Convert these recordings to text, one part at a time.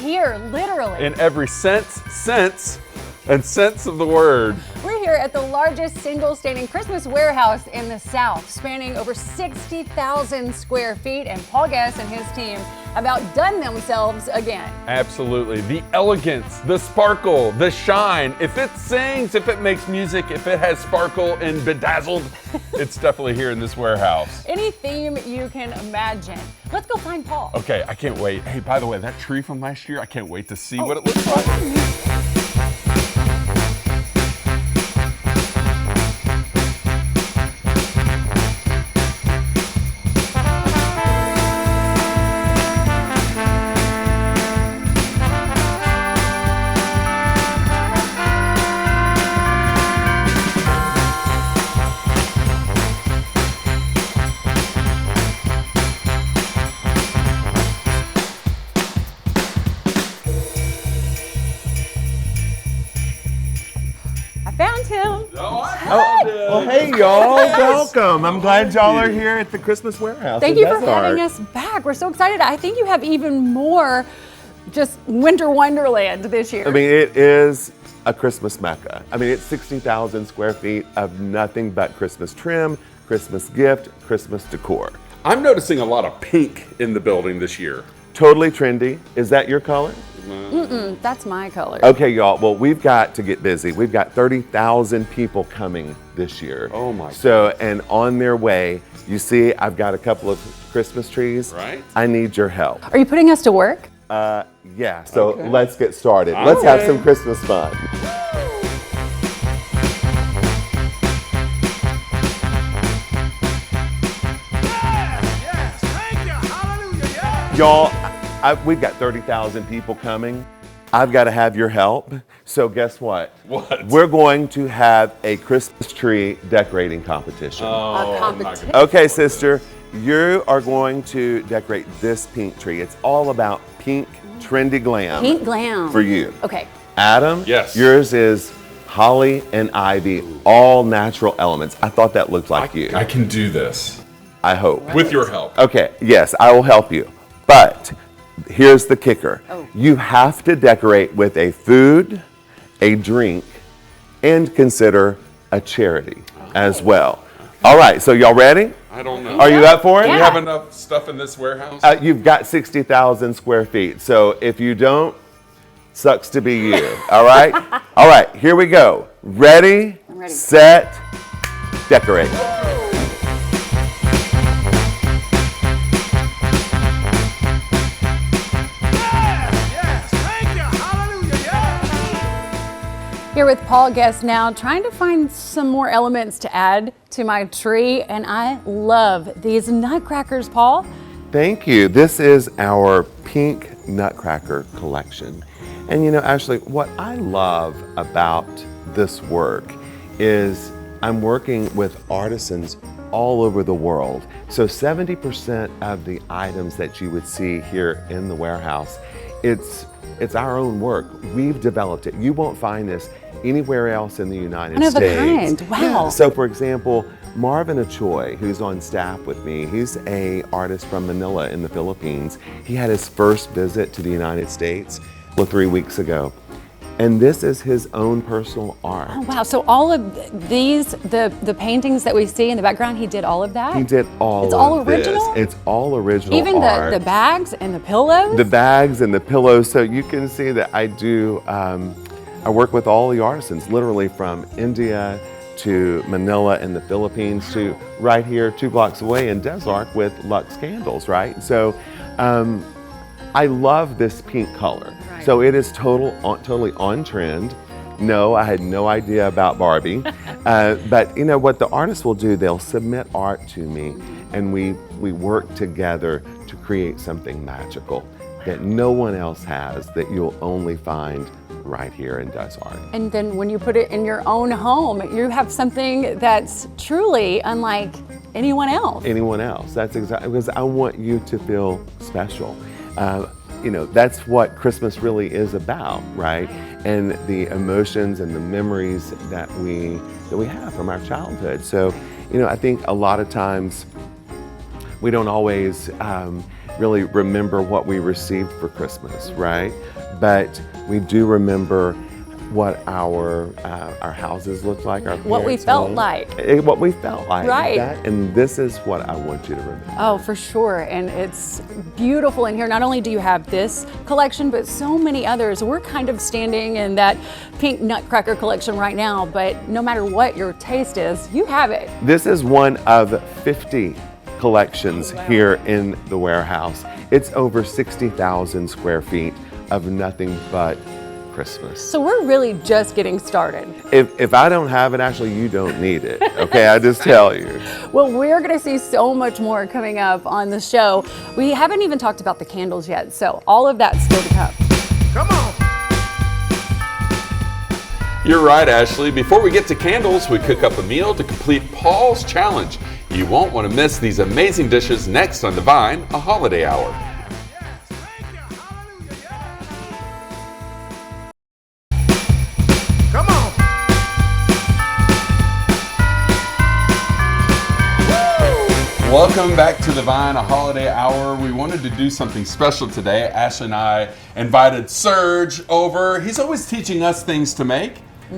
here, literally. In every sense of the word. We're here at the largest single standing Christmas warehouse in the South, spanning over 60,000 square feet, and Paul Guest and his team have outdone themselves again. Absolutely. The elegance, the sparkle, the shine. If it sings, if it makes music, if it has sparkle and bedazzled, it's definitely here in this warehouse. Any theme you can imagine. Let's go find Paul. Okay, I can't wait. Hey, by the way, that tree from last year, I can't wait to see what it looks like. Found him. Well, hey, y'all. Welcome. I'm glad y'all are here at the Christmas warehouse. Thank you for having us back. We're so excited. I think you have even more just winter wonderland this year. I mean, it is a Christmas mecca. I mean, it's 60,000 square feet of nothing but Christmas trim, Christmas gift, Christmas decor. I'm noticing a lot of pink in the building this year. Totally trendy. Is that your color? That's my color. Okay, y'all. Well, we've got to get busy. We've got 30,000 people coming this year. Oh my! So, and on their way, you see, I've got a couple of Christmas trees. Right. I need your help. Are you putting us to work? Yeah. So Okay. let's get started. All Let's have right. some Christmas fun. Y'all, we've got 30,000 people coming. I've got to have your help. So guess what? What? We're going to have a Christmas tree decorating competition. A competition. Okay, sister, you are going to decorate this pink tree. It's all about pink, trendy glam. Pink glam. For you. Okay. Adam, Yes. yours is holly and ivy, all natural elements. I thought that looked like you. I can do this I hope. with your help. Okay, yes, I will help you. But here's the kicker. Oh. You have to decorate with a food, a drink, and consider a charity as well. All right, so y'all ready? I don't know. Are you up for it? Do we Yeah. have enough stuff in this warehouse? You've got 60,000 square feet. So if you don't, sucks to be you. All right? All right, here we go. Ready, I'm ready. set, decorate. Here with Paul Guest now, trying to find some more elements to add to my tree, and I love these nutcrackers, Paul. Thank you. This is our pink nutcracker collection. And you know, Ashley, what I love about this work is I'm working with artisans all over the world. So 70% of the items that you would see here in the warehouse, it's our own work. We've developed it. You won't find this anywhere else in the United One of a States. kind. Wow. Yeah. So for example, Marvin Achoy, who's on staff with me, he's an artist from Manila in the Philippines. He had his first visit to the United States 3 weeks ago. And this is his own personal art. Oh, wow. So all of these, the paintings that we see in the background, he did all of that? He did all It's of all this. original? It's all original Even art. the bags and the pillows? The bags and the pillows. So you can see that I do, I work with all the artisans, literally from India to Manila in the Philippines to right here 2 blocks away in Des Arc with Lux Candles, right? So I love this pink color. Right. So it is totally on trend. No, I had no idea about Barbie. But you know what the artists will do, they'll submit art to me and we work together to create something magical that no one else has, that you'll only find right here in Des Arc. And then when you put it in your own home, you have something that's truly unlike anyone else. Anyone else. That's exactly, because I want you to feel special. You know, that's what Christmas really is about, right? And the emotions and the memories that we have from our childhood. So, you know, I think a lot of times we don't always really remember what we received for Christmas, right? But we do remember what our houses looked like, our What we parents' felt home. like. What we felt like. Right. And this is what I want you to remember. Oh, for sure. And it's beautiful in here. Not only do you have this collection, but so many others. We're kind of standing in that pink nutcracker collection right now, but no matter what your taste is, you have it. This is one of 50 collections here in the warehouse. It's over 60,000 square feet of nothing but Christmas. So we're really just getting started. If I don't have it, actually, you don't need it. Okay, I just tell you. Well, we're going to see so much more coming up on the show. We haven't even talked about the candles yet, so all of that's still to come. Come on. You're right, Ashley. Before we get to candles, we cook up a meal to complete Paul's challenge. You won't want to miss these amazing dishes next on Divine, a holiday hour. Come on. Welcome back to Divine, a holiday hour. We wanted to do something special today. Ashley and I invited Serge over. He's always teaching us things to make,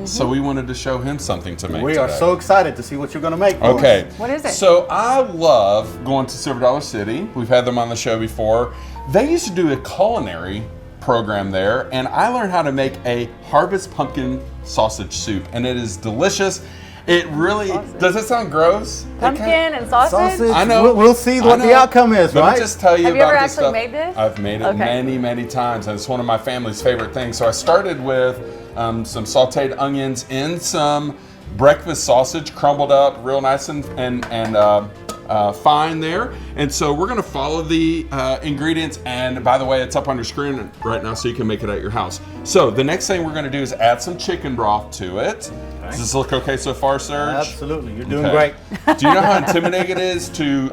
so we wanted to show him something to make We today. are so excited to see what you're going to make. for Okay. us. What is it? So I love going to Silver Dollar City. We've had them on the show before. They used to do a culinary program there, and I learned how to make a harvest pumpkin sausage soup, and it is delicious. It really does. It sound gross? Pumpkin and sausage? Sausage. I know. We'll see what the outcome is, Let right? me just tell you Have you about ever this actually stuff. made this? I've made it Okay. many, many times, and it's one of my family's favorite things. So I started with some sautéed onions in some breakfast sausage, crumbled up, real nice and fine there. And so we're gonna follow the ingredients. And by the way, it's up on your screen right now, so you can make it at your house. So the next thing we're gonna do is add some chicken broth to it. Does this look okay so far, Serge? Absolutely. You're doing Okay. great. Do you know how intimidating it is to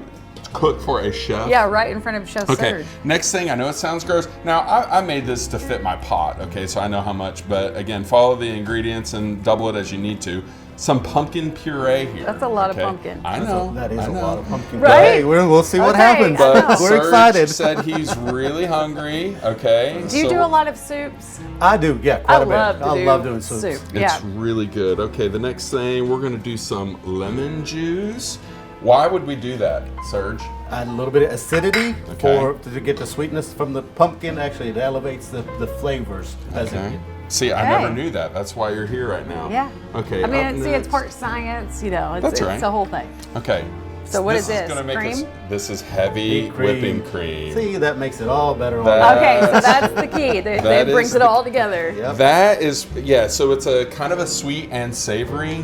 cook for a chef? Yeah, right in front of Chef Okay, Serge. next thing, I know it sounds gross. Now, I made this to fit my pot, okay, so I know how much, but again, follow the ingredients and double it as you need to. Some pumpkin puree here. That's a lot of okay? pumpkin. I know. That is I a know. lot of pumpkin. Right? Hey, we'll see what Okay, happens. I know. But We're Serge excited. said he's really hungry, okay? Do you do a lot of soups? I do, yeah, quite a bit. I love doing soups. soup. It's Yeah. really good. Okay, the next thing, we're gonna do some lemon juice. Why would we do that, Serge? Add a little bit of acidity Okay. to get the sweetness from the pumpkin. Actually, it elevates the flavors as Okay. it See, I Okay. never knew that. That's why you're here right now. Yeah. Okay. I mean, up see, it's next- part science, you know, That's it's right. the whole thing. Okay. So what is this? Gonna make Cream? this is heavy Whipped cream. whipping cream. See, that makes it all better. That- Okay, so that's the key. That That brings is it the- all together. Yep. That is, yeah, so it's a kind of a sweet and savory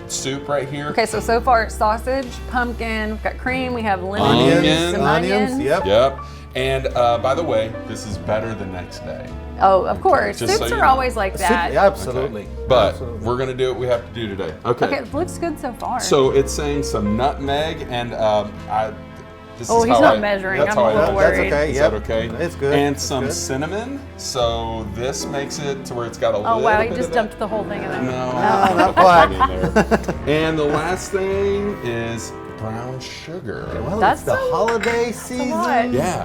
soup right here. Okay, so far it's sausage, pumpkin, we've got cream, we have lemon, Onions. some onions. Yep. Yep. And by the way, this is better the next day. Oh, of course. just so Soups you are know. always like that. Yeah, absolutely. Okay. But Absolutely. we're gonna do what we have to do today. Okay. Okay, it looks good so far. So it's saying some nutmeg and this Oh, is he's how not I- measuring. That's I'm how a I little know. That's worried. okay. Is Yep. that okay? It's good. And It's some good. cinnamon. So this makes it to where it's got a Oh little wow, bit you just of dumped the whole thing in there. No, not quite. in there. And the last thing is brown sugar. Well, That's it's the so- holiday lot. season. Yeah.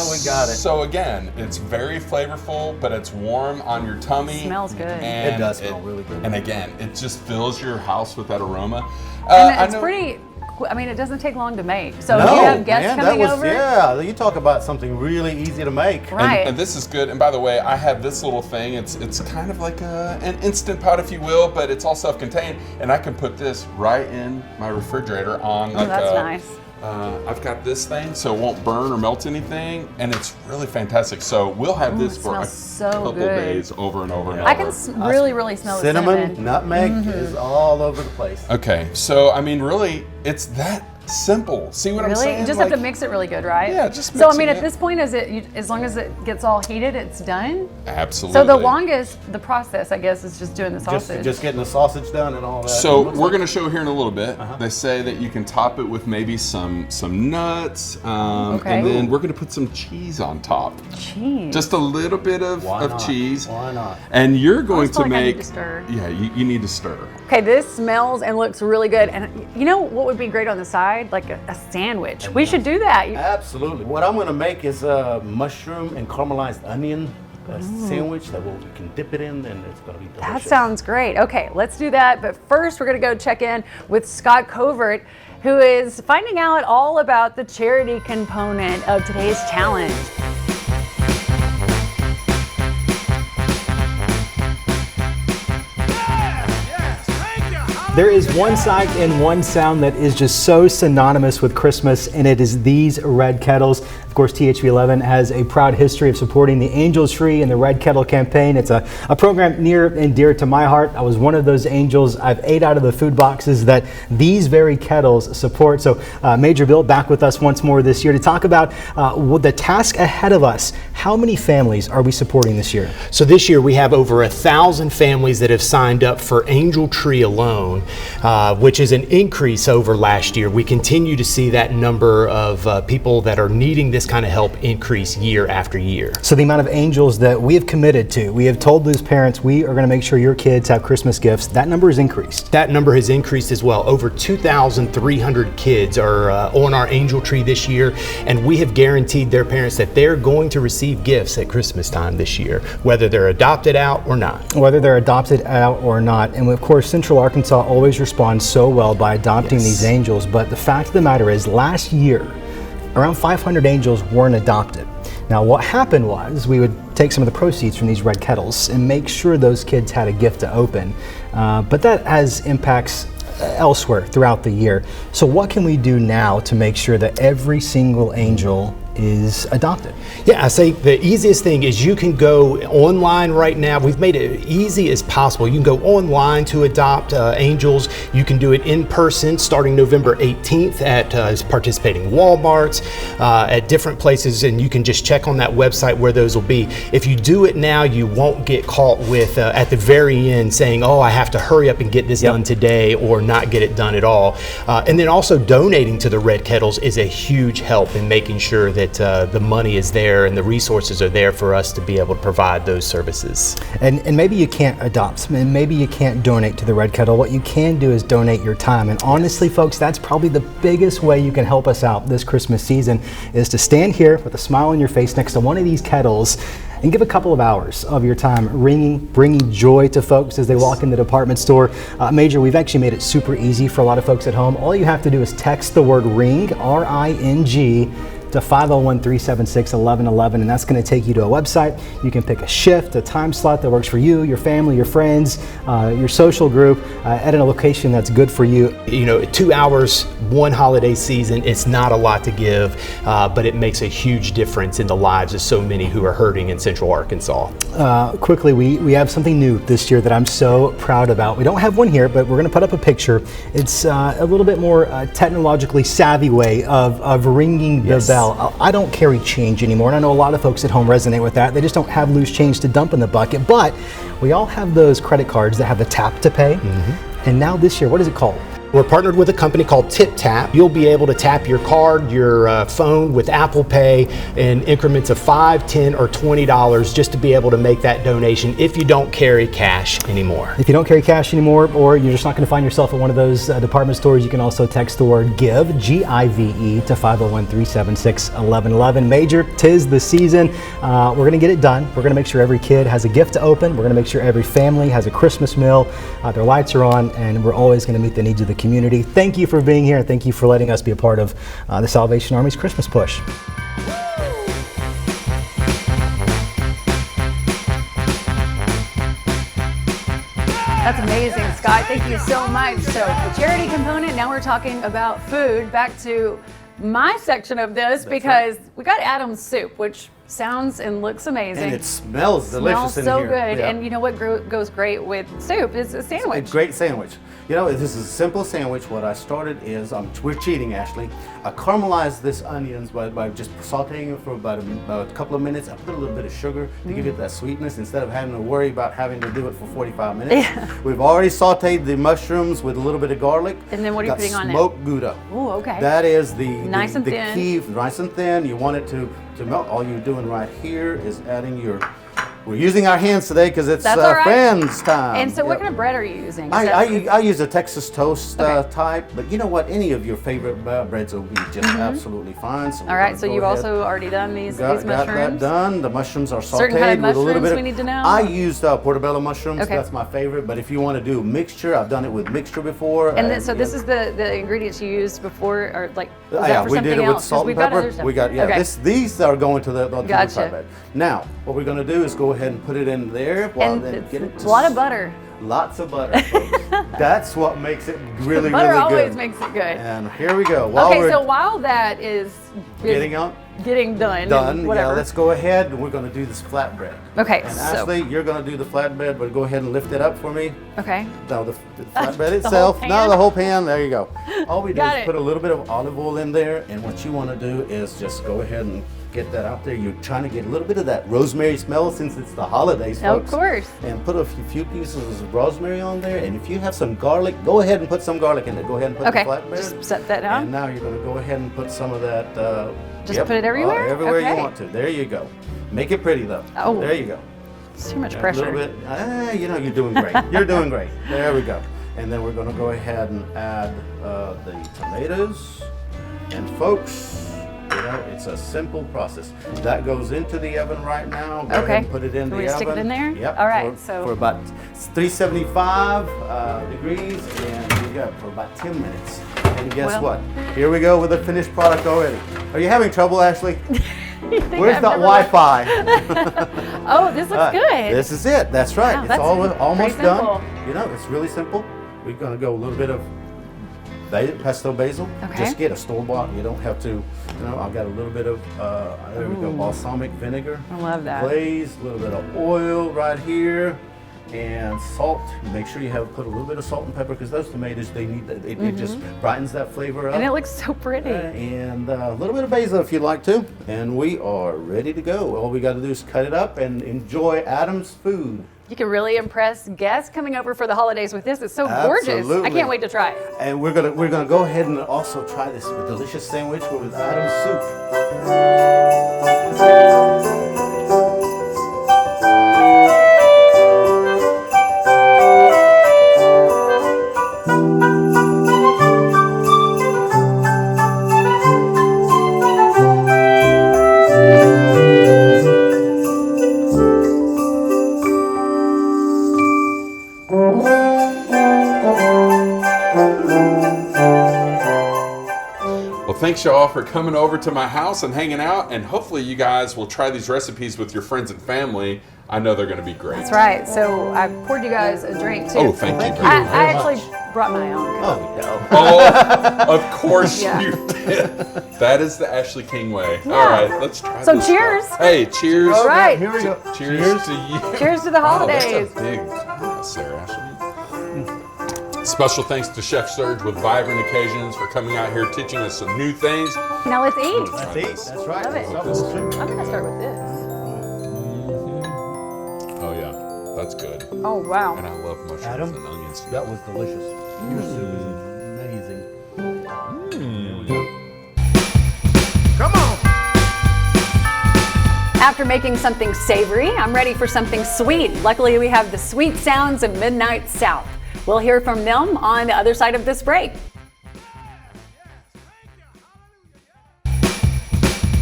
We got it. So again, it's very flavorful, but it's warm on your tummy. Smells good. And It does smell really good. And again, it just fills your house with that aroma. And I it's know- pretty, I mean, it doesn't take long to make. So No, if you have guests man, coming that was, over, yeah, you talk about something really easy to make. right. And this is good. And by the way, I have this little thing. It's kind of like an instant pot, if you will, but it's all self-contained. And I can put this right in my refrigerator on like that's nice. I've got this thing so it won't burn or melt anything, and it's really fantastic. So we'll have this it for a smells so couple good. days over and over and I over. can really smell the cinnamon. Nutmeg is all over the place. Okay, so I mean, really, it's that simple. See what I'm Really? saying? You just have to Like, mix it really good, right? Yeah, just So I mix mean, it at in. this point, as long as it gets all heated, it's done. Absolutely. So the process, I guess, is just doing the sausage. Just getting the sausage done and all that. So It looks we're like- going to show here in a little bit. They say that you can top it with maybe some nuts, Okay. and then we're going to put some cheese on top. Cheese. Just a little bit of Why not? cheese. Why not? And you're going feel to like I need make. to stir. Yeah, you need to stir. Okay, this smells and looks really good. And you know what would be great on the side? side, like a sandwich. We should do that. Absolutely. What I'm going to make is a mushroom and caramelized onion sandwich that we can dip it in, and it's going to be delicious. That sounds great. Okay, let's do that. But first, we're going to go check in with Scott Covert, who is finding out all about the charity component of today's challenge. There is one sight and one sound that is just so synonymous with Christmas, and it is these red kettles. Of course, THV11 has a proud history of supporting the Angel Tree and the Red Kettle campaign. It's a program near and dear to my heart. I was one of those angels. I've ate out of the food boxes that these very kettles support. So Major Bill back with us once more this year to talk about the task ahead of us. How many families are we supporting this year? So this year we have over 1,000 families that have signed up for Angel Tree alone, which is an increase over last year. We continue to see that number of people that are needing this kind of help increase year after year. So the amount of angels that we have committed to, we have told those parents we are going to make sure your kids have Christmas gifts, that number has increased. That number has increased as well. Over 2,300 kids are on our Angel Tree this year, and we have guaranteed their parents that they're going to receive gifts at Christmas time this year, whether they're adopted out or not. Whether they're adopted out or not. And of course, Central Arkansas always responds so well by adopting these angels, but the fact of the matter is last year, around 500 angels weren't adopted. Now what happened was we would take some of the proceeds from these red kettles and make sure those kids had a gift to open, but that has impacts elsewhere throughout the year. So what can we do now to make sure that every single angel is adopted? Yeah, I say the easiest thing is you can go online right now. We've made it easy as possible. You can go online to adopt angels. You can do it in person starting November 18th at participating Walmarts, at different places, and you can just check on that website where those will be. If you do it now, you won't get caught with at the very end saying, oh, I have to hurry up and get this done today, or not get it done at all. And then also donating to the Red Kettles is a huge help in making sure that the money is there and the resources are there for us to be able to provide those services. And maybe you can't adopt, and maybe you can't donate to the Red Kettle. What you can do is donate your time. And honestly, folks, that's probably the biggest way you can help us out this Christmas season, is to stand here with a smile on your face next to one of these kettles and give a couple of hours of your time bringing joy to folks as they walk in the department store. Major, we've actually made it super easy for a lot of folks at home. All you have to do is text the word RING, R-I-N-G, to 501-376-1111, and that's going to take you to a website. You can pick a shift, a time slot that works for you, your family, your friends, your social group, at a location that's good for you. You know, 2 hours, one holiday season, it's not a lot to give, but it makes a huge difference in the lives of so many who are hurting in Central Arkansas. Quickly, we have something new this year that I'm so proud about. We don't have one here, but we're going to put up a picture. It's a little bit more technologically savvy way of ringing the bell. I don't carry change anymore, and I know a lot of folks at home resonate with that. They just don't have loose change to dump in the bucket, but we all have those credit cards that have the tap to pay. And now this year, what is it called? We're partnered with a company called TipTap. You'll be able to tap your card, your phone with Apple Pay in increments of $5, $10, or $20 just to be able to make that donation if you don't carry cash anymore. If you don't carry cash anymore, or you're just not going to find yourself at one of those department stores, you can also text the word GIVE, G-I-V-E, to 501-376-1111. Major, 'tis the season. We're going to get it done. We're going to make sure every kid has a gift to open. We're going to make sure every family has a Christmas meal. Their lights are on, and we're always going to meet the needs of the community. Thank you for being here, and thank you for letting us be a part of the Salvation Army's Christmas push. That's amazing, Scott. Thank you so much. So the charity component, now we're talking about food. Back to my section of this, because we got Adam's soup, which sounds and looks amazing. And it smells delicious smells in so here. good. Yeah. And you know what goes great with soup is a sandwich. It's a great sandwich. You know, this is a simple sandwich. What I started is, we're cheating, Ashley. I caramelized this onions by just sauteing it for about a couple of minutes. I put a little bit of sugar to give it that sweetness instead of having to worry about having to do it for 45 minutes. Yeah. We've already sauteed the mushrooms with a little bit of garlic. And then what are you putting on there? Smoked Gouda. Oh, okay. That is the Nice and thin. key, nice and thin. You want it to melt. All you're doing right here is adding your We're using our hands today because it's That's all right. friends time. And so what Yep. kind of bread are you using? Is I use a Texas toast Okay. type, but you know what? Any of your favorite breads will be just absolutely fine. So all right, so you've also already done these got mushrooms? that done. The mushrooms are sauteed Certain kind of with a little mushrooms bit we need to know? I used portobello mushrooms. Okay. That's my favorite. But if you want to do mixture, I've done it with mixture before. And then, so this is the ingredients you used before, or like, is that yeah, for we something did it else? with salt 'Cause we've and got pepper. other stuff. We got Okay. these are going to the Gotcha. flatbread. Now, what we're going to do is go ahead and put it in there. And Then get it it's a lot of butter. Lots of butter, folks. That's what makes it really, Butter really always good. makes it good. And here we go. While Okay, we're so while that is getting up, getting done, done, and whatever. yeah, let's go ahead and we're going to do this flatbread. Okay, And so Ashley, you're going to do the flatbread, but go ahead and lift it up for me. okay. No, the flatbread The itself. whole No, pan? the whole pan. There you go. All we do Got is it. put a little bit of olive oil in there, and what you want to do is just go ahead and get that out there. You're trying to get a little bit of that rosemary smell since it's the holidays, Of folks. course. And put a few pieces of rosemary on there, and if you have some garlic, go ahead and put some garlic in there. Go ahead and put Okay, the flatbread. just set that And down. now you're going to go ahead and put some of that. Just put it everywhere? everywhere Okay. you want to. There you go. Make it pretty though. Oh. There you go. It's too much A pressure. little bit. You know, you're doing great. You're doing great. There we go. And then we're going to go ahead and add the tomatoes. And folks, you know, it's a simple process. That goes into the oven right now. Go Okay. ahead and put it in Can the we oven. stick it in there? Yep. All right, For about 375 degrees, and you go for about 10 minutes. And guess Well- what? Here we go with the finished product already. Are you having trouble, Ashley? Where's I've the never Wi-Fi? Oh, this looks good. This is it. That's right. Wow, It's that's almost pretty done. simple. You know, it's really simple. We're going to go a little bit of pesto basil. Okay. Just get a store-bought. You don't have to, you know, I've got a little bit of, there we go, balsamic vinegar. I love that. Glaze, a little bit of oil right here. And salt. Make sure you put a little bit of salt and pepper because those tomatoes, they need that. It just brightens that flavor up. And it looks so pretty. And a little bit of basil if you'd like to. And we are ready to go. All we got to do is cut it up and enjoy Adam's food. You can really impress guests coming over for the holidays with this. It's so gorgeous. I Absolutely. can't wait to try it. And we're gonna go ahead and also try this delicious sandwich with Adam's soup. Well, thanks y'all for coming over to my house and hanging out, and hopefully you guys will try these recipes with your friends and family. I know they're going to be great. That's right. So I poured you guys a drink too. Oh, thank you. I very actually much. brought my own. Oh no. Oh, of course Yeah. you did. That is the Ashley King way. All right, let's try So this cheers. stuff. Hey, cheers. All right. Here we go. Cheers to you. Cheers to the Wow, holidays. that's a big glass there, Ashley. Special thanks to Chef Serge with Vibrant Occasions for coming out here teaching us some new things. Now let's eat. That's it. That's right. Love it. Double soup. I'm gonna start with this. Oh yeah, that's good. Oh wow. And I love mushrooms Adam? and onions. That was delicious. Your soup is amazing. Come on. After making something savory, I'm ready for something sweet. Luckily, we have the sweet sounds of Midnight South. We'll hear from them on the other side of this break.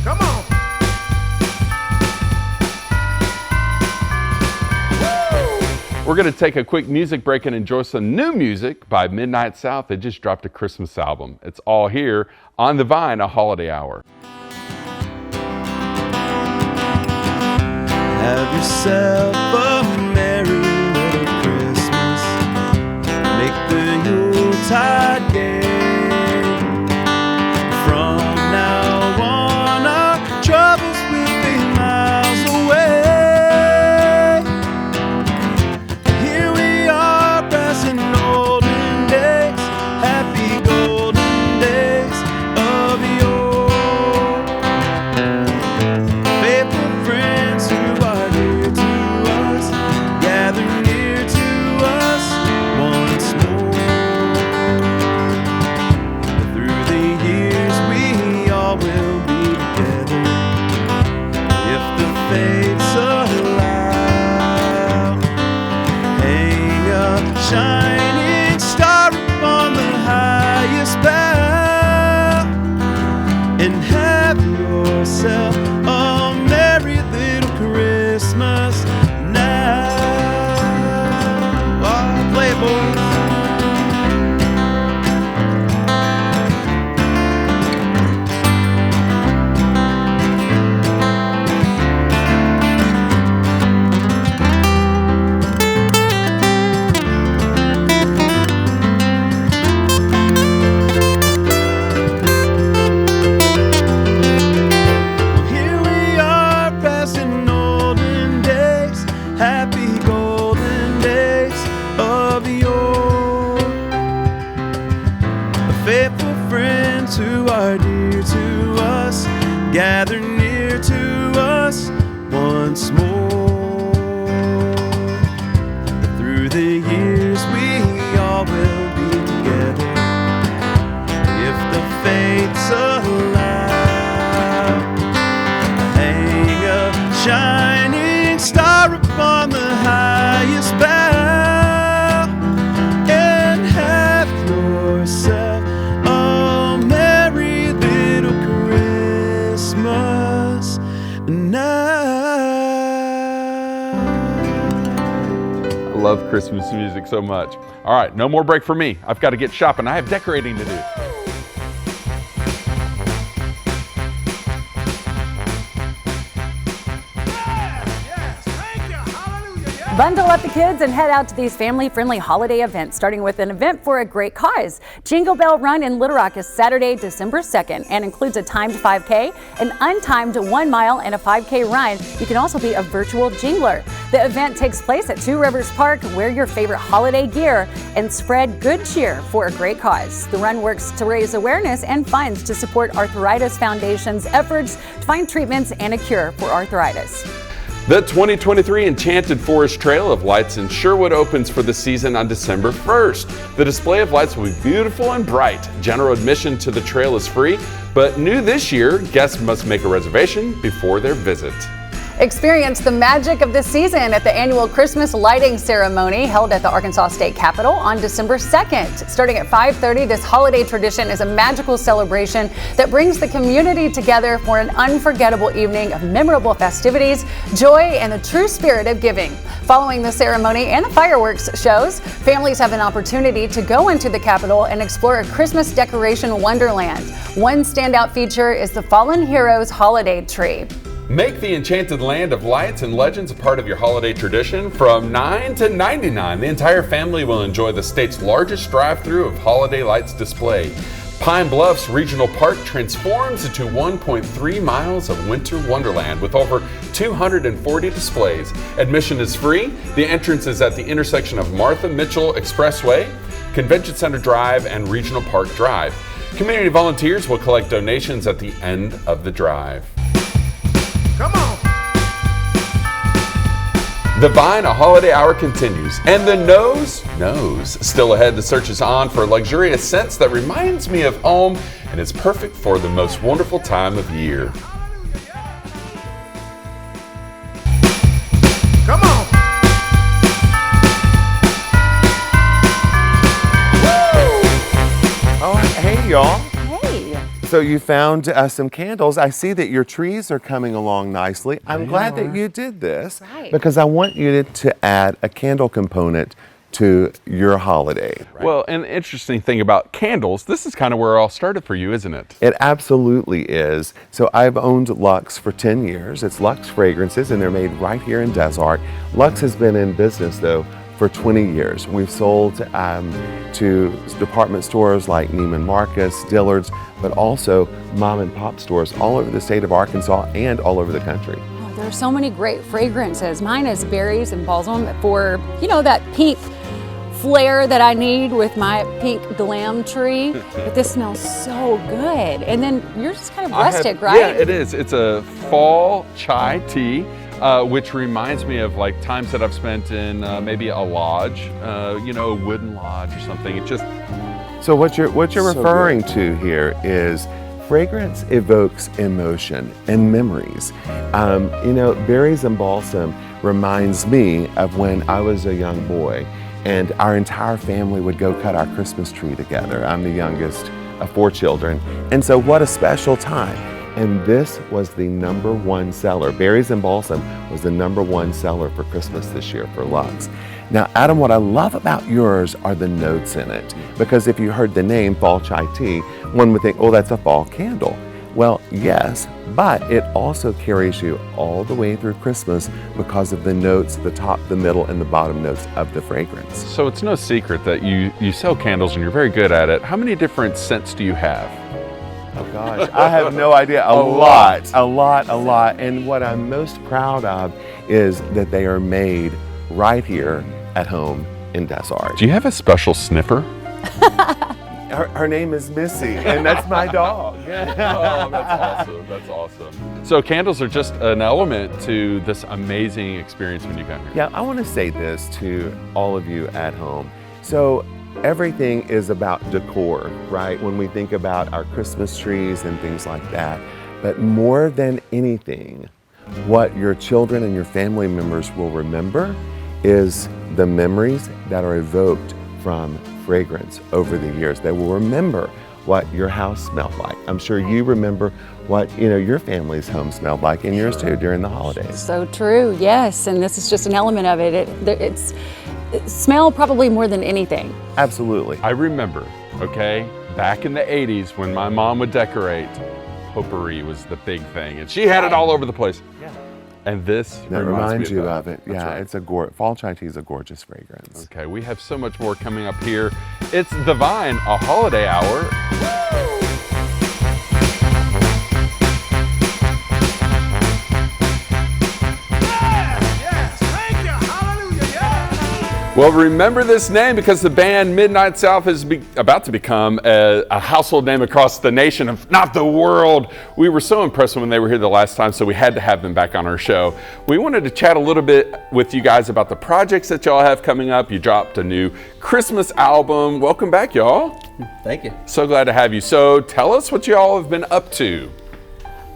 Come on. We're going to take a quick music break and enjoy some new music by Midnight South. They just dropped a Christmas album. It's all here on The Vine, a holiday hour. Have yourself a merry little Christmas. Make the Yuletide gay. From now on, our troubles will be miles away. Here we are, passing olden days, happy golden days of yore. Faithful friends who are dear to us, and have yourself a merry little Christmas now. Oh, play it, boys. Gather near to us once more. Through the years we all will be together, if the fates allow. Hang a shining star upon the highest bough, and have yourself a merry little Christmas now. I love Christmas music so much. All right, no more break for me. I've got to get shopping. I have decorating to do. Bundle up the kids and head out to these family-friendly holiday events, starting with an event for a great cause. Jingle Bell Run in Little Rock is Saturday, December 2nd, and includes a timed 5K, an untimed 1 mile, and a 5K run. You can also be a virtual jingler. The event takes place at Two Rivers Park. Wear your favorite holiday gear and spread good cheer for a great cause. The run works to raise awareness and funds to support Arthritis Foundation's efforts to find treatments and a cure for arthritis. The 2023 Enchanted Forest Trail of Lights in Sherwood opens for the season on December 1st. The display of lights will be beautiful and bright. General admission to the trail is free, but new this year, guests must make a reservation before their visit. Experience the magic of the season at the annual Christmas lighting ceremony held at the Arkansas State Capitol on December 2nd. Starting at 5:30, this holiday tradition is a magical celebration that brings the community together for an unforgettable evening of memorable festivities, joy, and the true spirit of giving. Following the ceremony and the fireworks shows, families have an opportunity to go into the Capitol and explore a Christmas decoration wonderland. One standout feature is the Fallen Heroes holiday tree. Make the Enchanted Land of Lights and Legends a part of your holiday tradition. From $9 to $99, the entire family will enjoy the state's largest drive-through of holiday lights display. Pine Bluffs Regional Park transforms into 1.3 miles of winter wonderland with over 240 displays. Admission is free. The entrance is at the intersection of Martha Mitchell Expressway, Convention Center Drive, and Regional Park Drive. Community volunteers will collect donations at the end of the drive. Come on. The Vine, a holiday hour continues, and the nose knows. Still ahead, the search is on for luxurious scents that reminds me of home and is perfect for the most wonderful time of year. Come on. Oh, hey, y'all. Hey. So you found some candles. I see that your trees are coming along nicely. I'm glad that you did this Right. because I want you to add a candle component to your holiday. Well, an interesting thing about candles, this is kind of where it all started for you, isn't it? It absolutely is. So I've owned Luxe for 10 years. It's Luxe Fragrances, and they're made right here in Des Arc. Luxe has been in business, though, for 20 years. We've sold to department stores like Neiman Marcus, Dillard's, but also mom and pop stores all over the state of Arkansas and all over the country. Oh, there are so many great fragrances. Mine is berries and balsam for, you know, that pink flair that I need with my pink glam tree. But this smells so good. And then yours is kind of rustic, right? Yeah, it is. It's a fall chai tea. Which reminds me of like times that I've spent in maybe a lodge, you know, a wooden lodge or something. It just So what you're So referring to here is fragrance evokes emotion and memories. You know, berries and balsam reminds me of when I was a young boy and our entire family would go cut our Christmas tree together. I'm the youngest for children. And so what a special time. And this was the #1 seller. Berries and Balsam was the #1 seller for Christmas this year for Lux. Now, Adam, what I love about yours are the notes in it. Because if you heard the name Fall Chai Tea, one would think, oh, that's a fall candle. Well, yes, but it also carries you all the way through Christmas because of the notes, the top, the middle, and the bottom notes of the fragrance. So it's no secret that you sell candles and you're very good at it. How many different scents do you have? Oh gosh, I have no idea. A lot. And what I'm most proud of is that they are made right here at home in Des Arts. Do you have a special sniffer? Her name is Missy, and that's my dog. Oh, that's awesome. That's awesome. So candles are just an element to this amazing experience when you come here. Yeah, I want to say this to all of you at home. So everything is about decor, right? When we think about our Christmas trees and things like that. But more than anything, what your children and your family members will remember is the memories that are evoked from fragrance over the years. They will remember what your house smelled like. I'm sure you remember what your family's home smelled like, and yours too during the holidays. So true, yes, and this is just an element of it. It's smell probably more than anything. Absolutely. I remember, okay, back in the 80s when my mom would decorate, potpourri was the big thing, and she had it all over the place. Yeah. And this that reminds me you of it. That's yeah, right. It's Fall Chai Tea is a gorgeous fragrance. Okay, we have so much more coming up here. It's The Vine, a holiday hour. Well, remember this name because the band Midnight South is about to become a household name across the nation, if not the world. We were so impressed when they were here the last time, so we had to have them back on our show. We wanted to chat a little bit with you guys about the projects that y'all have coming up. You dropped a new Christmas album. Welcome back, y'all. Thank you. So glad to have you. So tell us what y'all have been up to.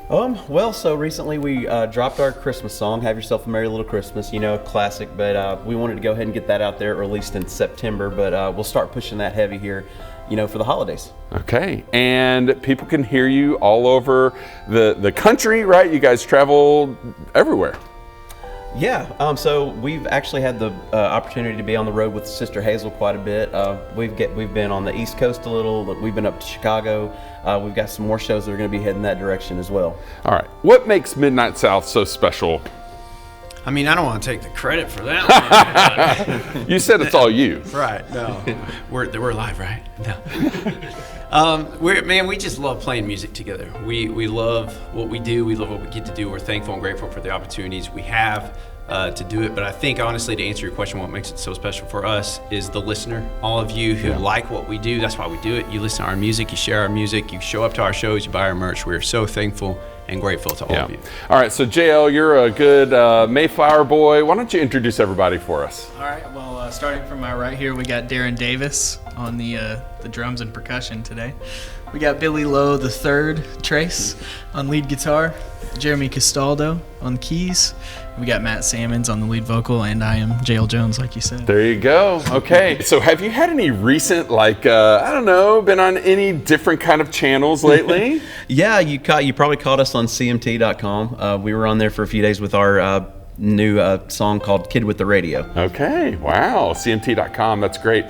Well, so recently we dropped our Christmas song, Have Yourself a Merry Little Christmas, a classic, but we wanted to go ahead and get that out there, released in September, but we'll start pushing that heavy here, for the holidays. Okay, and people can hear you all over the country, right? You guys travel everywhere. Yeah, so we've actually had the opportunity to be on the road with Sister Hazel quite a bit. We've been on the East Coast a little. We've been up to Chicago. We've got some more shows that are going to be heading that direction as well. All right, what makes Midnight South so special? I mean, I don't want to take the credit for that one. You said it's all you. Right, no. We're live, right? No. We just love playing music together. We love what we do. We love what we get to do. We're thankful and grateful for the opportunities we have to do it. But I think, honestly, to answer your question, what makes it so special for us is the listener. All of you who like what we do, that's why we do it. You listen to our music, you share our music, you show up to our shows, you buy our merch. We're so thankful and grateful to all of you. All right, so JL, you're a good Mayflower boy. Why don't you introduce everybody for us? All right, well, starting from my right here, we got Darren Davis on the drums and percussion today. We got Billy Lowe III, Trace, on lead guitar, Jeremy Castaldo on the keys. We got Matt Sammons on the lead vocal, and I am JL Jones, like you said. There you go. Okay, so have you had any recent, been on any different kind of channels lately? Yeah, you probably caught us on CMT.com. We were on there for a few days with our new song called Kid with the Radio. Okay, wow, CMT.com, that's great.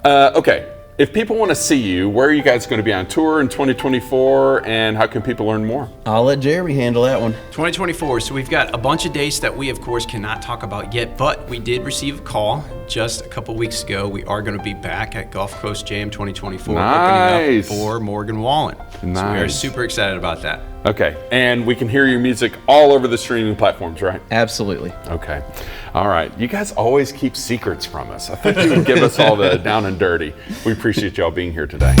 Okay, if people want to see you, where are you guys going to be on tour in 2024, and how can people learn more? I'll let Jeremy handle that one. 2024, so we've got a bunch of dates that we, of course, cannot talk about yet, but we did receive a call just a couple weeks ago. We are going to be back at Gulf Coast Jam 2024, opening up for Morgan Wallen. Nice. So we are super excited about that. Okay, and we can hear your music all over the streaming platforms, right? Absolutely. Okay. All right. You guys always keep secrets from us. I think you can give us all the down and dirty. We appreciate y'all being here today.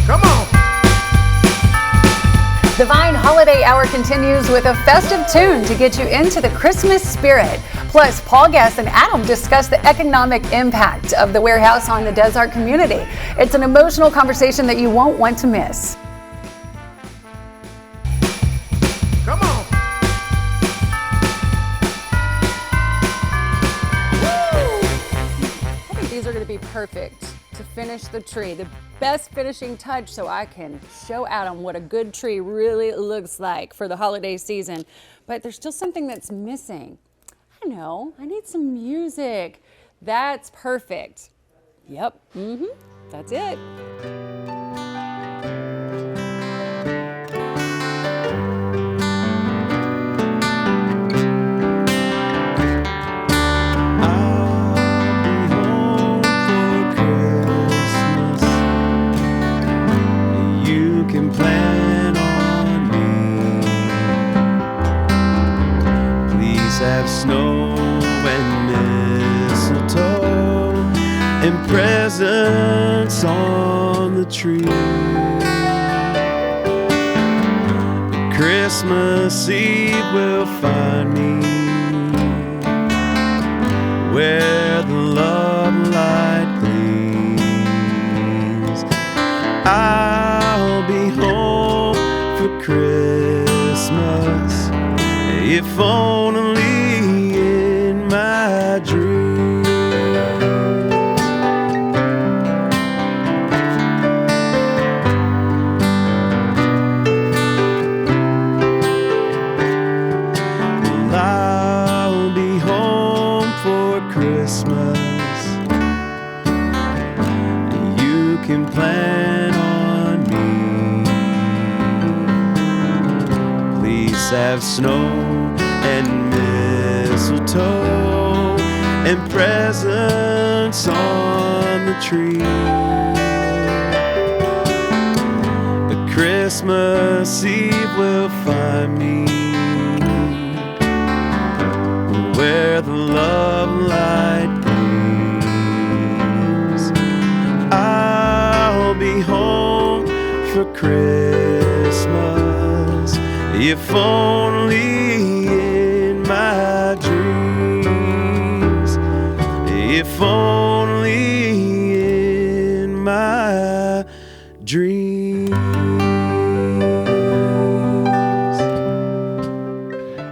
Come on. The Vine Holiday Hour continues with a festive tune to get you into the Christmas spirit. Plus, Paul Guest and Adam discuss the economic impact of the warehouse on the Des Arts community. It's an emotional conversation that you won't want to miss. Come on. I think these are going to be perfect to finish the tree. The best finishing touch so I can show Adam what a good tree really looks like for the holiday season. But there's still something that's missing. I know, I need some music. That's perfect. Yep, that's it. Have snow and mistletoe and presents on the tree. Christmas Eve will find me where the love light gleams. I'll be home for Christmas, if only in my dreams. Well, I'll be home for Christmas. You can plan on me. Please have snow and mistletoe and presents on the tree. A Christmas Eve will find me where the love light gleams. I'll be home for Christmas, if only in my dreams, if only in my dreams.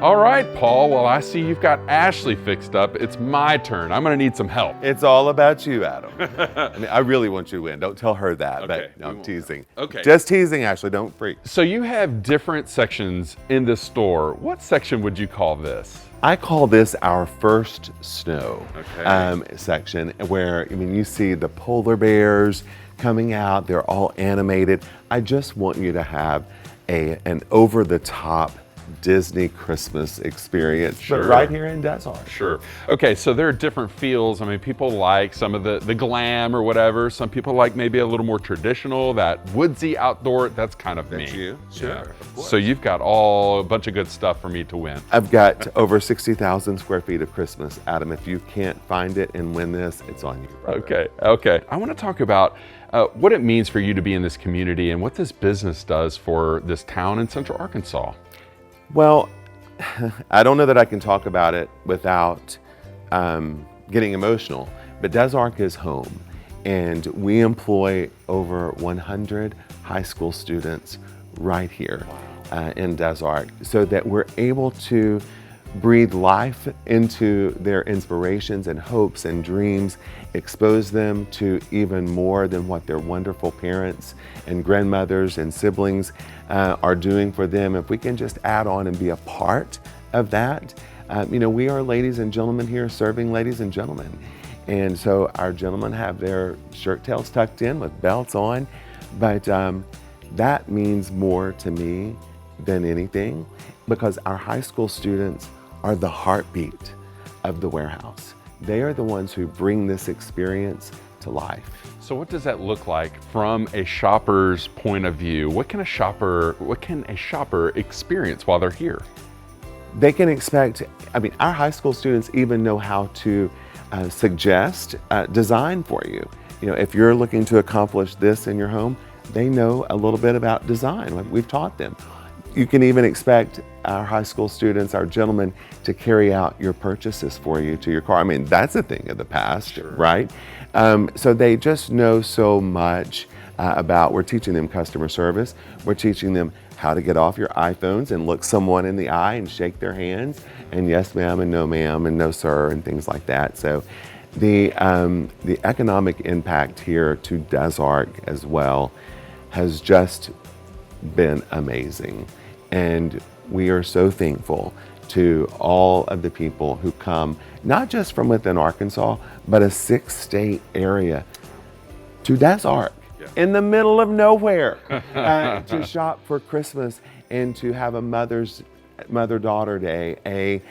All right, Paul. Well, I see you've got Ashley fixed up. It's my turn. I'm going to need some help. It's all about you, Adam. I mean, I really want you to win. Don't tell her that, Okay, but no, I'm teasing. Okay. Just teasing, Ashley. Don't freak. So you have different sections in the store. What section would you call this? I call this our first snow Okay. section, where, I mean, you see the polar bears coming out. They're all animated. I just want you to have an over-the-top Disney Christmas experience, Sure. but right here in Desert. Sure. Okay, so there are different feels. I mean, people like some of the glam or whatever. Some people like maybe a little more traditional, that woodsy outdoor. That's kind of me. That's you? Sure, Yeah. of course. So you've got a bunch of good stuff for me to win. I've got over 60,000 square feet of Christmas. Adam, if you can't find it and win this, it's on you, brother. Okay. I want to talk about what it means for you to be in this community and what this business does for this town in Central Arkansas. Well, I don't know that I can talk about it without getting emotional, but Des Arc is home, and we employ over 100 high school students right here in Des Arc, so that we're able to breathe life into their inspirations and hopes and dreams, expose them to even more than what their wonderful parents and grandmothers and siblings are doing for them. If we can just add on and be a part of that, we are ladies and gentlemen here serving ladies and gentlemen. And so our gentlemen have their shirt tails tucked in with belts on, but that means more to me than anything, because our high school students are the heartbeat of the warehouse. They are the ones who bring this experience to life. So what does that look like from a shopper's point of view? What can a shopper experience while they're here? They can expect, our high school students even know how to suggest design for you. If you're looking to accomplish this in your home, they know a little bit about design. We've taught them. You can even expect our high school students, our gentlemen, to carry out your purchases for you to your car. That's a thing of the past, sure. Right? So they just know so much we're teaching them customer service. We're teaching them how to get off your iPhones and look someone in the eye and shake their hands, and yes ma'am and no ma'am and no sir and things like that. So The economic impact here to Des Arc as well has just been amazing. And we are so thankful to all of the people who come, not just from within Arkansas, but a 6-state area to Des Arc, in the middle of nowhere, to shop for Christmas and to have a mother-daughter day, a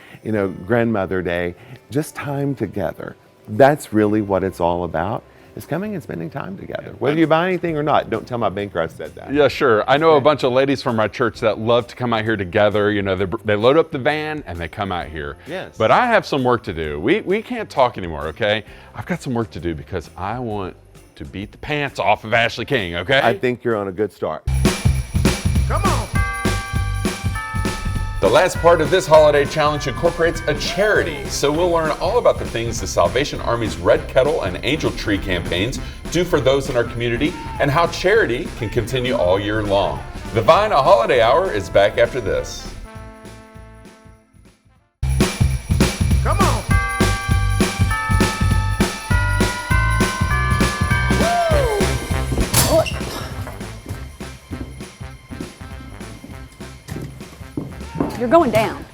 grandmother day, just time together. That's really what it's all about, is coming and spending time together. Whether you buy anything or not, don't tell my banker I said that. Yeah, sure. I know a bunch of ladies from my church that love to come out here together. You know, they load up the van and they come out here. Yes. But I have some work to do. We can't talk anymore, okay? I've got some work to do because I want to beat the pants off of Ashley King, okay? I think you're on a good start. Come on. The last part of this holiday challenge incorporates a charity, so we'll learn all about the things the Salvation Army's Red Kettle and Angel Tree campaigns do for those in our community and how charity can continue all year long. The Vine A Holiday Hour is back after this. Come on. You're going down.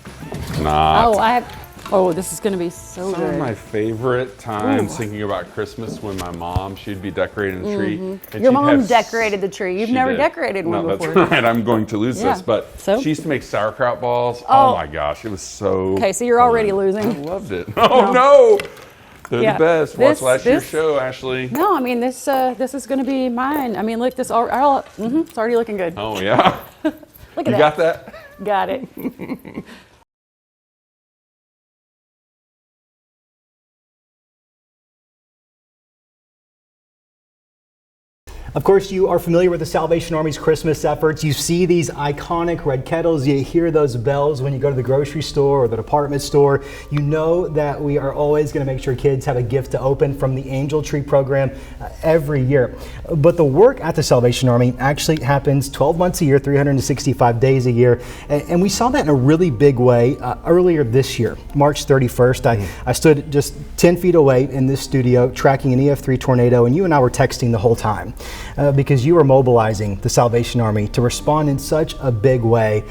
Not. Oh, this is going to be so Some good. of my favorite times thinking about Christmas when my mom, she'd be decorating the tree. And Your she'd mom have decorated the tree. You've She never did. decorated one No, before. that's right. I'm going to lose Yeah. this. But So? she used to make sauerkraut balls. Oh, Oh. my gosh, it was so Okay, so you're already fun. losing. I loved it. Oh no, they're Yeah. the best. Watch This- last year's this- show, Ashley. No, I mean this is going to be mine. I mean, look, it's already looking good. Oh yeah, Look at you that. got that? Got it. Of course, you are familiar with the Salvation Army's Christmas efforts. You see these iconic red kettles. You hear those bells when you go to the grocery store or the department store. You know that we are always going to make sure kids have a gift to open from the Angel Tree program every year. But the work at the Salvation Army actually happens 12 months a year, 365 days a year. And we saw that in a really big way earlier this year, March 31st. I stood just 10 feet away in this studio tracking an EF3 tornado, and you and I were texting the whole time. Because you are mobilizing the Salvation Army to respond in such a big way.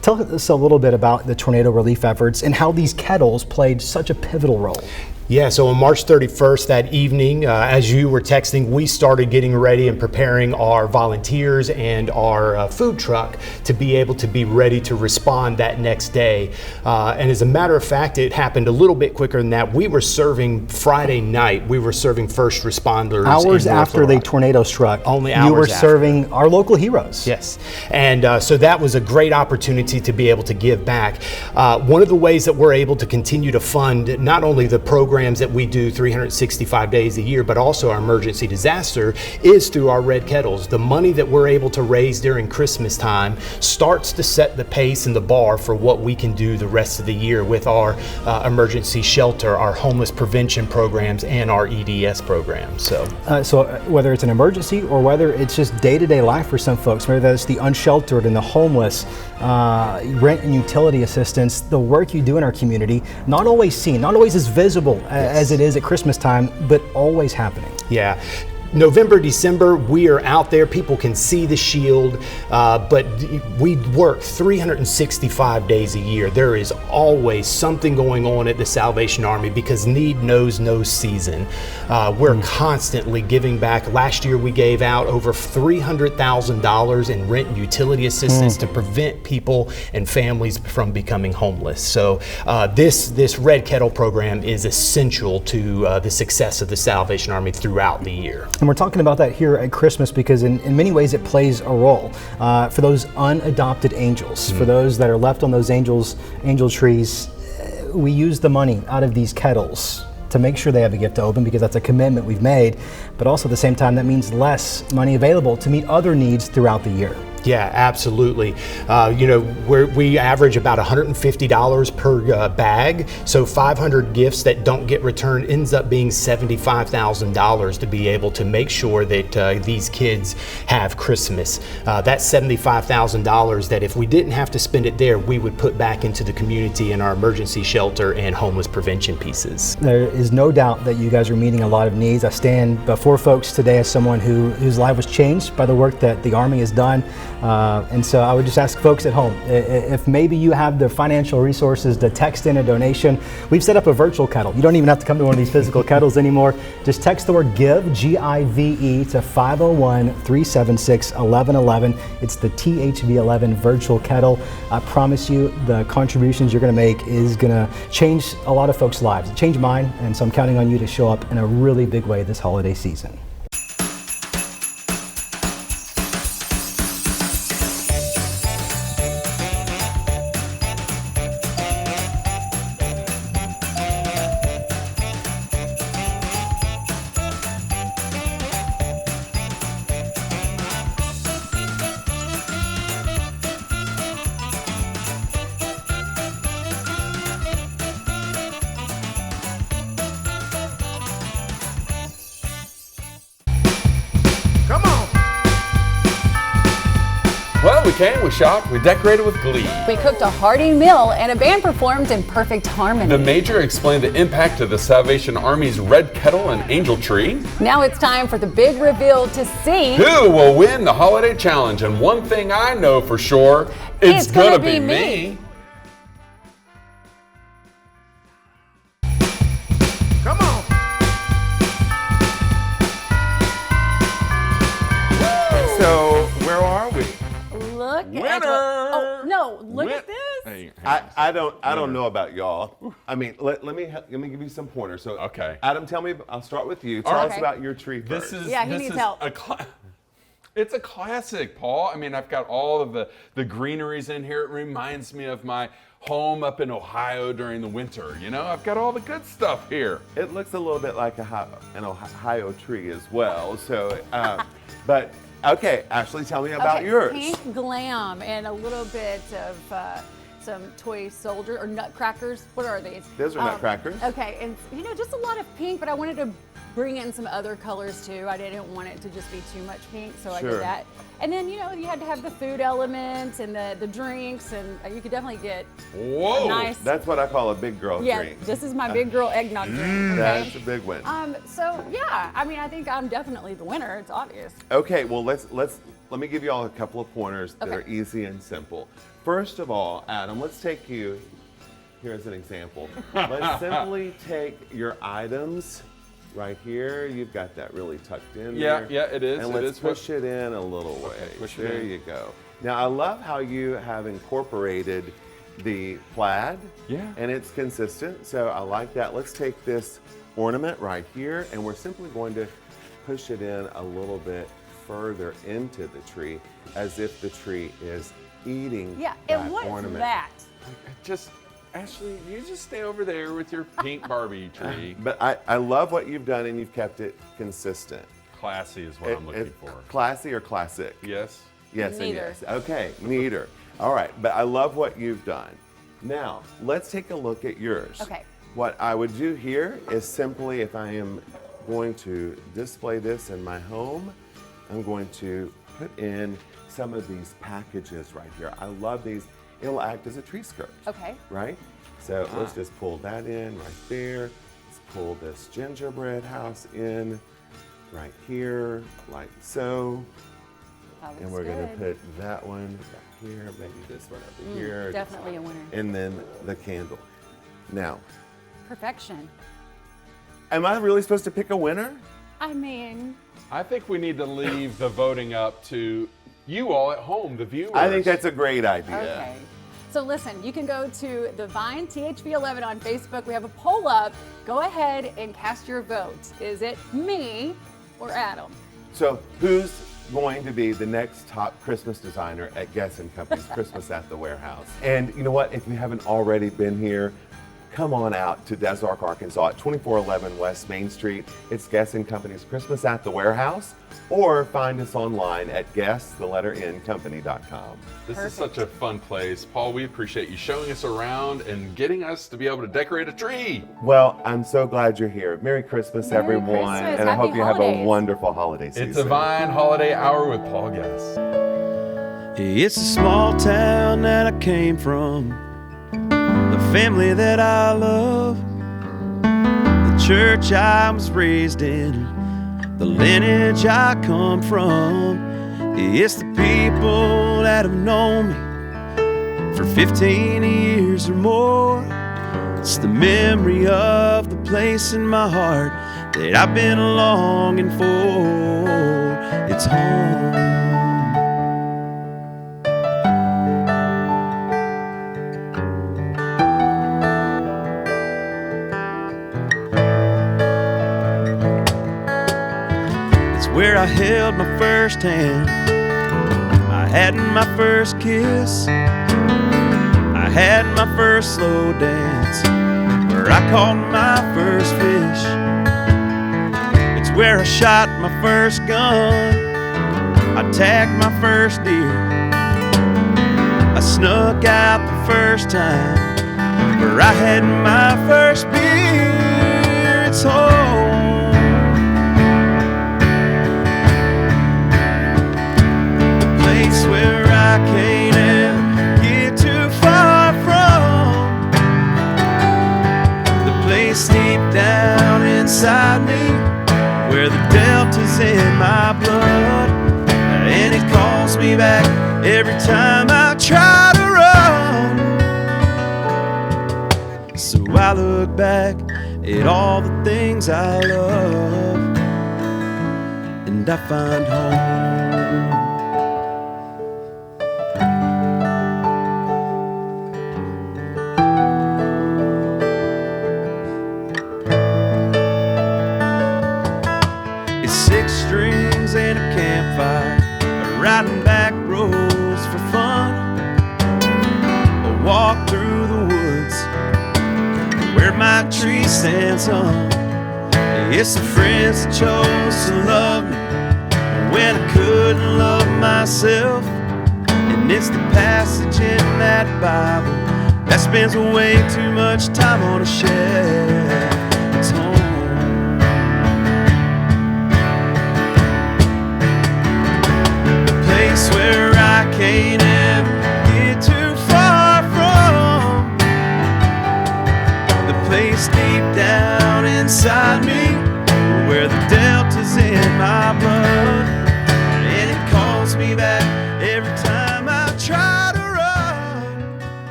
Tell us a little bit about the tornado relief efforts and how these kettles played such a pivotal role. Yeah, so on March 31st, that evening, as you were texting, we started getting ready and preparing our volunteers and our food truck to be able to be ready to respond that next day. And as a matter of fact, it happened a little bit quicker than that. We were serving Friday night. We were serving first responders. Hours in North after the Little Rock. tornado struck, Only you hours were after. serving our local heroes. Yes, and so that was a great opportunity to be able to give back. One of the ways that we're able to continue to fund not only the programs that we do 365 days a year, but also our emergency disaster is through our red kettles. The money that we're able to raise during Christmas time starts to set the pace and the bar for what we can do the rest of the year with our emergency shelter, our homeless prevention programs, and our EDS programs. So Whether it's an emergency or whether it's just day-to-day life for some folks, whether that's the unsheltered and the homeless, rent and utility assistance, the work you do in our community, not always seen, not always as visible as it is at Christmas time, but always happening. yeah. November, December, we are out there. People can see the shield, but we work 365 days a year. There is always something going on at the Salvation Army because need knows no season. We're constantly giving back. Last year, we gave out over $300,000 in rent and utility assistance to prevent people and families from becoming homeless. So this Red Kettle program is essential to the success of the Salvation Army throughout the year. And we're talking about that here at Christmas because in many ways it plays a role for those unadopted angels, for those that are left on those angel trees. We use the money out of these kettles to make sure they have a gift to open because that's a commitment we've made, but also at the same time that means less money available to meet other needs throughout the year. Yeah, absolutely. We average about $150 per bag. So 500 gifts that don't get returned ends up being $75,000 to be able to make sure that these kids have Christmas. That's $75,000 that if we didn't have to spend it there, we would put back into the community in our emergency shelter and homeless prevention pieces. There is no doubt that you guys are meeting a lot of needs. I stand before folks today as someone whose life was changed by the work that the Army has done. And so I would just ask folks at home, if maybe you have the financial resources to text in a donation. We've set up a virtual kettle. You don't even have to come to one of these physical kettles anymore. Just text the word GIVE, G-I-V-E, to 501-376-1111. It's the THV11 virtual kettle. I promise you the contributions you're going to make is going to change a lot of folks' lives. It changed mine, and so I'm counting on you to show up in a really big way this holiday season. Come on. Well, we came, we shopped, we decorated with glee. We cooked a hearty meal and a band performed in perfect harmony. The Major explained the impact of the Salvation Army's Red Kettle and Angel Tree. Now it's time for the big reveal to see Who will win the holiday challenge? And one thing I know for sure, it's gonna be me. Come on. So where are we? Look Winner! at oh no, look at this. Hey, I don't know about y'all. I mean, let me give you some pointers. So Okay. Adam, tell me. I'll start with you. Tell All us right. about your tree first. Yeah, he needs help. It's a classic, Paul. I mean, I've got all of the greeneries in here. It reminds me of my home up in Ohio during the winter. You know, I've got all the good stuff here. It looks a little bit like an Ohio tree as well. So, but okay, Ashley, tell me about Okay, yours. Pink glam and a little bit of some toy soldier or nutcrackers. What are these? Those are nutcrackers. Okay, and just a lot of pink, but I wanted to bring in some other colors too. I didn't want it to just be too much pink, so I Sure. did that. And then you had to have the food element and the drinks, and you could definitely get Whoa! a nice. That's what I call a big girl Yeah, drink. this is my big girl eggnog drink. Okay? That's a big one. So yeah, I mean, I think I'm definitely the winner. It's obvious. Okay, well let me give you all a couple of pointers that Okay. are easy and simple. First of all, Adam, let's take you here as an example. Let's simply take your items right here. You've got that really tucked in there. Yeah, it is. And It let's is. push it in a little way. push it There in. you go. Now I love how you have incorporated the plaid. Yeah. And it's consistent, so I like that. Let's take this ornament right here, and we're simply going to push it in a little bit further into the tree, as if the tree is eating Yeah, that and what is ornament. that? Just, Ashley, you just stay over there with your pink Barbie tree. But I love what you've done, and you've kept it consistent. Classy is what I'm looking for. Classy or classic? Yes? Yes Neither. and yes. Okay, neither. All right, but I love what you've done. Now, let's take a look at yours. Okay. What I would do here is simply, if I am going to display this in my home, I'm going to put in some of these packages right here. I love these. It'll act as a tree skirt. Okay. Right? So let's just pull that in right there. Let's pull this gingerbread house in right here, like so. That looks And we're going to good. put that one back here, maybe this one over here. Definitely a winner. And then the candle. Now, Perfection. am I really supposed to pick a winner? I mean, I think we need to leave the voting up to you all at home, the viewers. I think that's a great idea. okay. So listen, you can go to the Vine THV11 on Facebook. We have a poll up. Go ahead and cast your vote. Is it me or Adam? So who's going to be the next top Christmas designer at Guess & Company's Christmas at the Warehouse? And you know what? If you haven't already been here, come on out to Des Arc, Arkansas at 2411 West Main Street. It's Guess & Company's Christmas at the Warehouse, or find us online at guess.company.com. This is such a fun place. Paul, we appreciate you showing us around and getting us to be able to decorate a tree. Well, I'm so glad you're here. Merry Christmas, Merry everyone. Christmas. And I Happy hope you have a holidays. wonderful holiday season. It's a Vine Holiday Hour with Paul Guess. It's a small town that I came from, the family that I love, the church I was raised in, the lineage I come from. It's the people that have known me for 15 years or more. It's the memory of the place in my heart that I've been longing for. It's home. Where I held my first hand, I had my first kiss, I had my first slow dance, where I caught my first fish. It's where I shot my first gun, I tagged my first deer, I snuck out the first time, where I had my first beer. It's home. Where I can't ever get too far from, the place deep down inside me, where the delta's in my blood, and it calls me back every time I try to run. So I look back at all the things I love, and I find home. And a campfire, riding back roads for fun, a walk through the woods where my tree stands hung. It's the friends that chose to love me when I couldn't love myself, and it's the passage in that Bible that spends way too much time on a shelf.